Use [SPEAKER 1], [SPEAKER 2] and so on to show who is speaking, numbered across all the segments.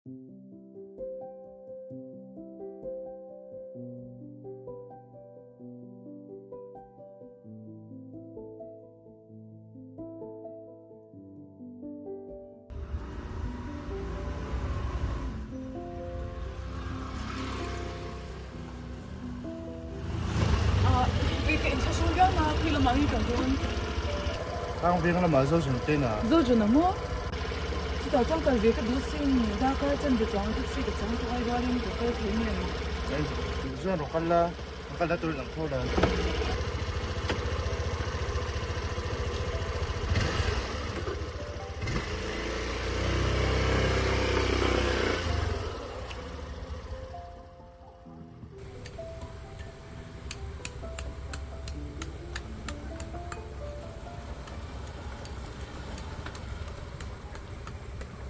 [SPEAKER 1] 当兵了嘛，就成天啊。
[SPEAKER 2] 做着呢么？知道张大伟个读心，大概真的装的是个张大伟人不会听呢。
[SPEAKER 1] 哎，你说我看了，我看了都是能错的。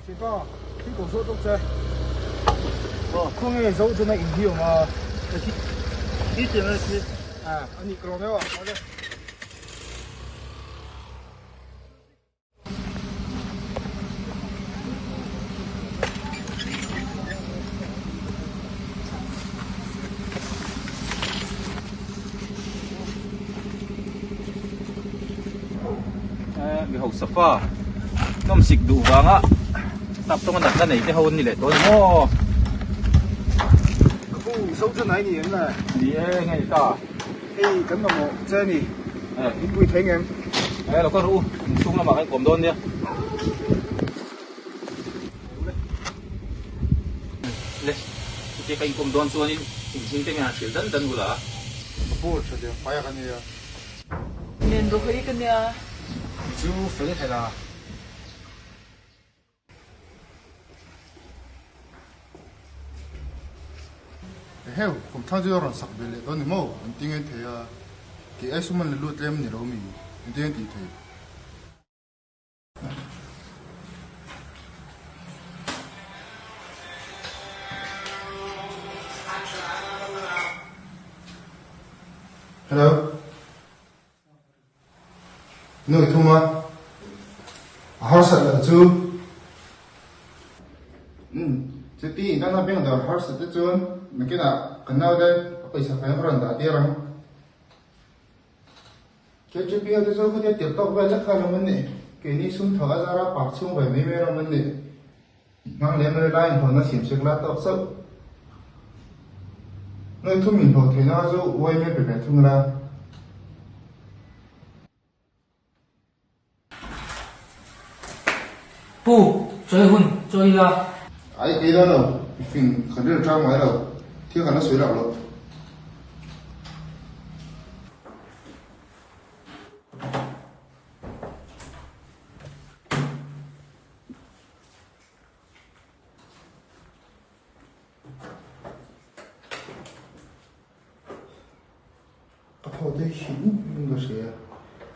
[SPEAKER 1] 这个，这个说都在。哦，空气手真的引起嘛？一点了是，啊，你搞没有？好的。
[SPEAKER 3] มีหกสฟ้าน้ำสิกดูวางอ่ะตับตรงนั้นนั่นไหนที่เขานี่แหละตัวนี้
[SPEAKER 1] 不，手指哪年了？
[SPEAKER 3] ดีเองไงตา
[SPEAKER 1] 哎，咁啊冇，这里，你不会听嘅？
[SPEAKER 3] เราก็รู้ซุ้มละหมาดให้ผมโดนเนี่ยเลยที่ใครผมโดนส่วนนี้จริงๆที่มีหาเสียดันกูละ
[SPEAKER 1] 不，吃的，花样干的呀。
[SPEAKER 2] 年都可以跟呀。
[SPEAKER 1] 就分开了。嘿，ผมท่าจะรอนสักเบลตอนนี้มั่วมันติ้งเงินเทียกี่ไอ้สมันลุดเล่มนี่เรามีมันติ้งเงินตีเทียฮัลโหลนู่นทุ่มอ่ะหาสัตว์ละจูจะตีนั่นน่ะเป็นเดี๋ยวหาสัตว์จูนไม่กินอ่ะกันเอาได้ไปสักแห่งรันดาที่รังแค่จะเปียที่จูก็จะติดต่อไปแล้วกันมันนี่แค่นี้สุ่มท้าจะรับปากสุ่มไปไม่เมื่อมันนี่งั้นเลี้ยงเลยไล่คนน่ะสิบสิบล้านต่อสักนู่นทุ่มหินพอเทน่าจูไว้ไม่เป็นแบบทุ่มละ
[SPEAKER 4] 不，追婚追啦！
[SPEAKER 1] 哎，给到了，肯定张完了，天可能水了了。好的，行，那个谁呀？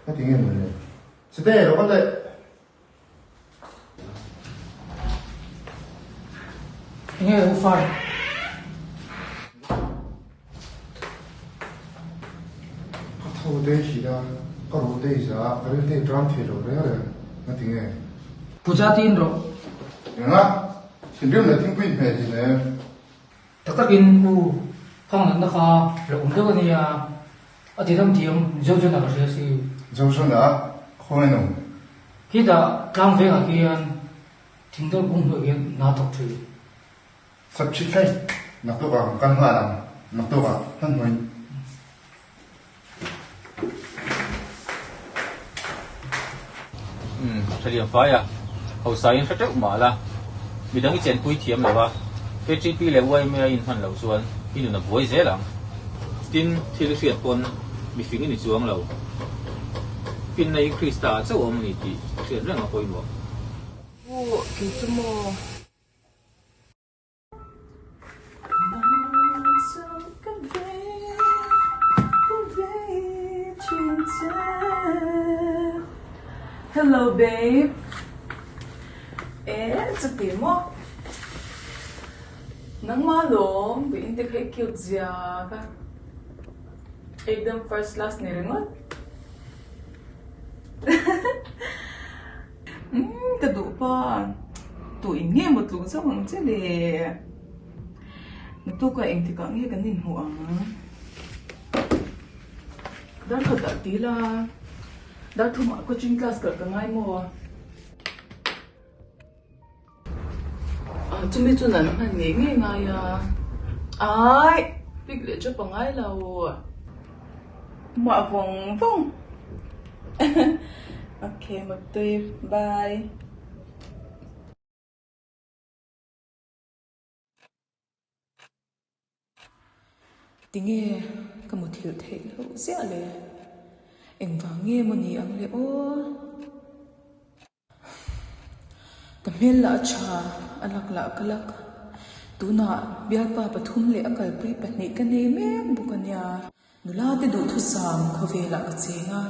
[SPEAKER 1] 那挺有门的，是的，我的。
[SPEAKER 4] 应该有发展。
[SPEAKER 1] 头对是的，个路对是啊，个对长腿路的了，那挺哎。
[SPEAKER 4] 不加定着，
[SPEAKER 1] 行啊，现在那挺贵的呢。
[SPEAKER 4] 这个因故抗人的哈，龙这个呢呀，啊，这他们听就那个谁是，
[SPEAKER 1] 就是那，好弄。
[SPEAKER 4] kita lang về cái kia,听到cũng được cái nào tập thì.
[SPEAKER 1] sắp xếp thay, nạp tôi vào căn hoa nào, nạp tôi vào thân mình.
[SPEAKER 3] Thời điểm phải à, hậu sai rất rất mà là, vì đang cái chuyện cuối thiểm rồi ba, cái chi phí là quay mấy in phần lẩu xuân, in là vui dễ lắm, tin thì cái chuyện con bị phình cái này xuống lẩu, phình này Krista cho ông này thì chuyện rất là vui mà.
[SPEAKER 2] 我给这么。Hello, babe. Sa team mo. Nang malong, hindi kayo cute siya ka. एकदम first class ni Ringon. Kado pa. tụi nghe một lũ sao bằng chứ để tôi có anh thì có nghe cái nhìn hoa đã thật đã tí là đã thu mặc coaching class cả ngày mua chúng mình cho nên là nghe ngay à ai biết lẽ cho bằng ai là mà vòng vòng ok một tuyệt bye tiếng nghe cả một thiểu thể lâu dễ lệ em vào nghe một nhị ăn lệ ô cảm ơn là cha anh lạc cái lạc tu na bia pa pathum le akal pri patni ka ne me bukanya nula te du thu sam khove la ka chenga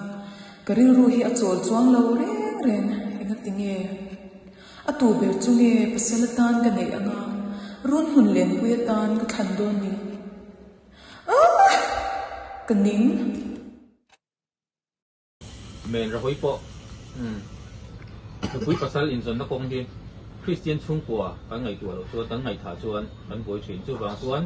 [SPEAKER 2] karil ru hi achol chuang lo reng reng enga tinge atu ber chunge paselatan ka nei anga run hun len puetan ka than don ni kaning
[SPEAKER 3] men ra hoi po pui pasal in zon na kong hi Christian chung kwa kan ngai tua lo chuan kan ngai tha chuan kan boi thin chu wang chuan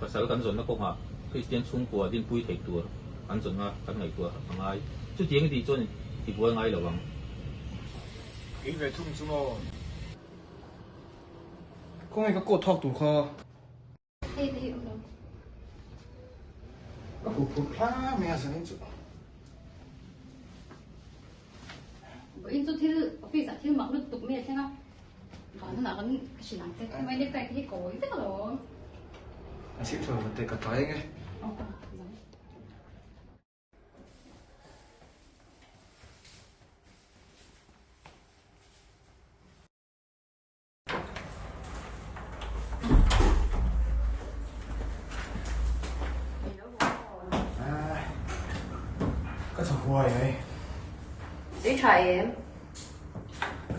[SPEAKER 3] pasal kan zon na kong ha Christian chung kwa din pui thei tur kan zon nga kan ngai tua angai chu tiang di chuan ti boi ngai lo wang
[SPEAKER 1] cái về thùng chúng nó có ai có cột thọc tủ kho
[SPEAKER 5] Thế thì hiểu rồi.
[SPEAKER 1] có cột cột phá mẹ sao chứ
[SPEAKER 5] Bởi tôi thấy bây giờ thấy mặc nó tục mẹ thế nào? Còn nó là cái gì làm thế? Mấy đứa cái cái cối thế rồi.
[SPEAKER 1] anh ship rồi để cả tay nghe cái thằng hoài này
[SPEAKER 5] Dễ try em.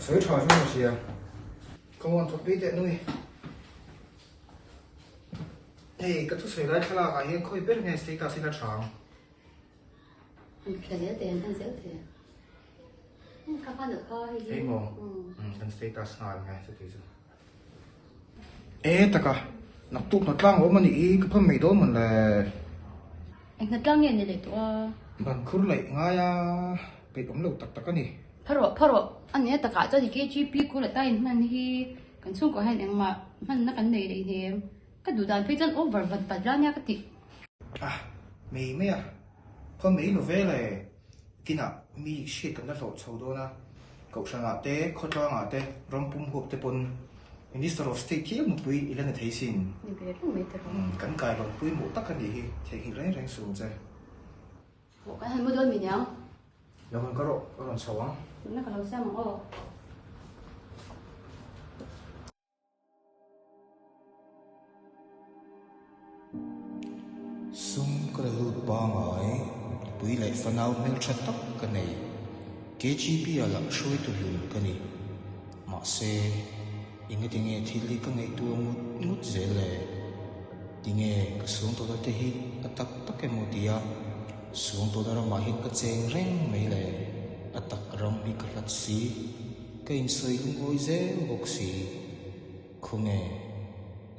[SPEAKER 1] sới trò cho một xìa công an thuộc biết vậy nuôi hey cái thứ sới lại khai là cái hiện khơi biết nghe xí cả xí là trắng
[SPEAKER 5] Anh phải dễ tiền, anh dễ tiền. Các bạn được thôi.
[SPEAKER 1] hey mò anh status nào nghe sẽ thấy ê ta cả nắp tụt nắp lang của mình ý cái phần mày đó mình là
[SPEAKER 5] Anh thật lăng nhận để tụi
[SPEAKER 1] bạn khử lại ngay bị ống lầu tắc tắc cái này
[SPEAKER 5] Paro, anh ấy tất cả cho thì cái GP của lại tay mình thì cái xung của hai anh mà mình nó cái này đấy thì cái đủ đàn phải chân over vật ra nha cái gì.
[SPEAKER 1] à mày mấy à con mấy nó về là cái nào mi shit cái nó lột sầu đó na cậu sang ngã té khó cho ngã té rom pum hộp té pun Minister of State kia một bụi ilan thấy xin
[SPEAKER 5] Như vậy không mấy thứ.
[SPEAKER 1] cắn cài bằng bụi một tắc cái gì thì hình ráng ráng xuống ra
[SPEAKER 5] Bộ cái hai mươi đôi mình nhau.
[SPEAKER 1] giờ mình có độ có lần xấu á
[SPEAKER 5] Nó còn lâu sao mà ô.
[SPEAKER 6] Sung cái lụt ba ngài bùi lại phần nào mel chặt tóc cái này KGB là sôi tụi lùn cái này mà xe những cái nghe thì lý cái ngày tua ngút dễ lệ thì nghe cái xuống tôi đã thấy hít tắc tắc cái một tia xuống tôi đã mà hít cái chén reng mấy lệ tắc ram bị cái lát xí cái in soi lung ôi dễ bốc xí không nghe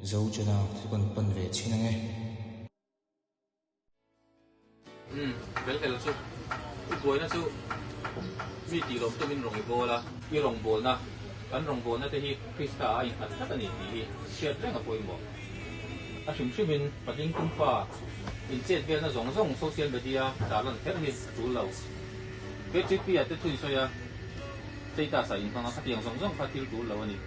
[SPEAKER 6] dấu cho nào thì còn về chi nghe
[SPEAKER 3] vel hel chu boi na chu mi ti lom to min rong bola i rong bol na kan rong bol na te hi Krista ai at ta ni ti share teng a poi mo a shim shimin pating kum pa in chet vel na zong zong social media da lan ther hi tu lo ke chi pi at tu so ya te ta sa in khang a tiang zong zong pha til tu lo ani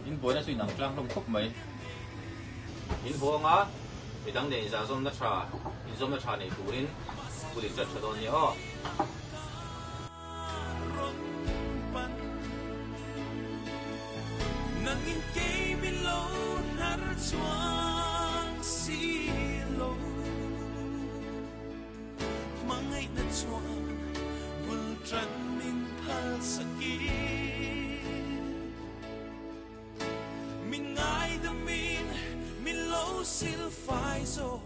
[SPEAKER 3] in boi na su nang tlang long khop mai in bo nga midang de za zom na cha in zom na cha nei turin pulin chat chadon ni o
[SPEAKER 7] nangin kay below narchuang silo mangay na chuang bultran min phal sakit mingay damin milow sil phai zo